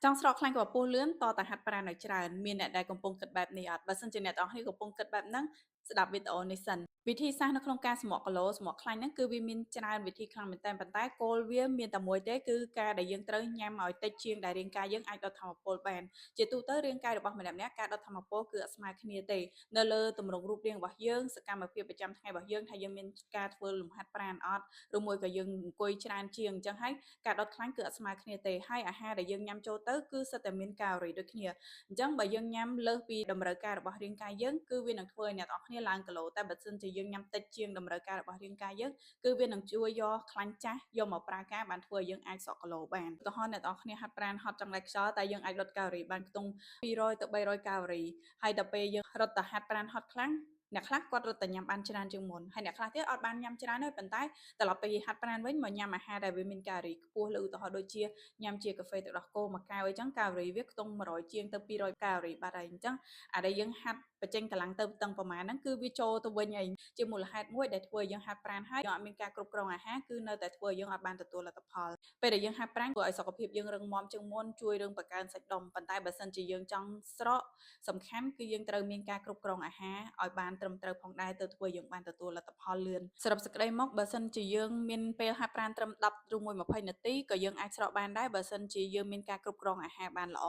ចង់ស្រកខ្លាញ់ក៏ពោះលឿនតតែហាត់ប្រាណឲ្យច្រើនមានអ្នកដែលកំពុងគិតបែបនេះអត់បើសិនជាអ្នកទាំងអស់គ្នាកំពុងគិតបែបហ្នឹងស្ដាប់វីដេអូនេះសិនវិធីសាស្ត្រនៅក្នុងការសម្រក់គីឡូសម្រក់ខ្លាញ់ហ្នឹងគឺវាមានច្រើនវិធីខ្លាំងមែនតើប៉ុន្តែគោលវាមានតែមួយទេគឺការដែលយើងត្រូវញ៉ាំឲ្យតិចជាងដែលរាងកាយយើងអាចដុតធម្មពលបានជាទូទៅរាងកាយរបស់ម្នាក់ៗការដុតធម្មពលគឺអត់ស្មើគ្នាទេនៅលើទម្រង់រូបរាងរបស់យើងសកម្មភាពប្រចាំថ្ងៃរបស់យើងថាយើងមានការធ្វើលំហាត់ប្រាណអត់ឬមួយក៏យើងអង្គុយច្រើនជាងអញ្ចឹងហើយការដុតខ្លាញ់គឺអត់ស្មើគ្នាទេហើយអាហារដែលយើងញ៉ាំចូលទៅគឺសុទ្ធតែមានកាឡូរីដូចគ្នាអញ្ចឹងបើយើងញ៉ាំលើសពីតម្រូវការរបស់រាងកាយយើងគឺវានឹងធ្វើឲ្យអ្នកនរគ្នាឡើងគីឡូតែបើសិនជាយើងញ៉ាំតិចជាងតម្រូវការរបស់រាងកាយយើងគឺវានឹងជួយយកខ្លាញ់ចាស់យកមកប្រើការបានធ្វើឲ្យយើងអាចសក់គីឡូបានឧទាហរណ៍អ្នកនរគ្នាហាត់ប្រាណហត់ចង្រៃខ្យល់តែយើងអាចដុតកាឡូរីបានខ្ទង់200ទៅ300កាឡូរីហើយដល់ពេលយើងរត់ទៅហាត់ប្រាណហត់ខ្លាំងអ្នកខ្លះគាត់រត់តែញ៉ាំបានច្រើនជាងមុនហើយអ្នកខ្លះទៀតអត់បានញ៉ាំច្រើនទេប៉ុន្តែត្រឡប់ទៅហាត់ប្រាណវិញមកញ៉ាំអាហារដែលវាមានកាឡូរីខ្ពស់លើឧទាហរណ៍ដូចជាញ៉ាំជាកាហ្វេទឹកដោះគោមួយកែវអីចឹងកាឡូរីវាខ្ទង់100ជាងទៅ200កាឡូរីបាត់ហើយអញ្ចឹងអាដែលយើងហាត់បញ្ចេញកម្លាំងទៅតឹងប្រមាណហ្នឹងគឺវាចូលទៅវិញហើយជាមូលហេតុមួយដែលធ្វើឲ្យយើងហាត់ប្រាណហើយយើងអត់មានការគ្រប់គ្រងអាហារគឺនៅតែធ្វើឲ្យយើងអត់បានទទួលលទ្ធផលពេលដែលយើងហាត់ប្រាណធ្វើឲ្យសុខភាពយើងរឹងមាំជាងមុនជួយរឿងបង្កើនសាច់ដុំប៉ុន្តែបើសិនជាយើងចង់ស្រកសំខាន់គឺយើងត្រូវមានការគ្រប់គ្រងអាហារឲ្យបានត្រឹមត្រូវផងដែរទៅធ្វើយើងបានទទួលលទ្ធផលលឿនសរុបសេចក្តីមកបើសិនជាយើងមានពេលហាត់ប្រាណត្រឹម10ឬមួយ20នាទីក៏យើងអាចស្រកបានដែរបើសិនជាយើងមានការគ្រប់គ្រងអាហារបានល្អ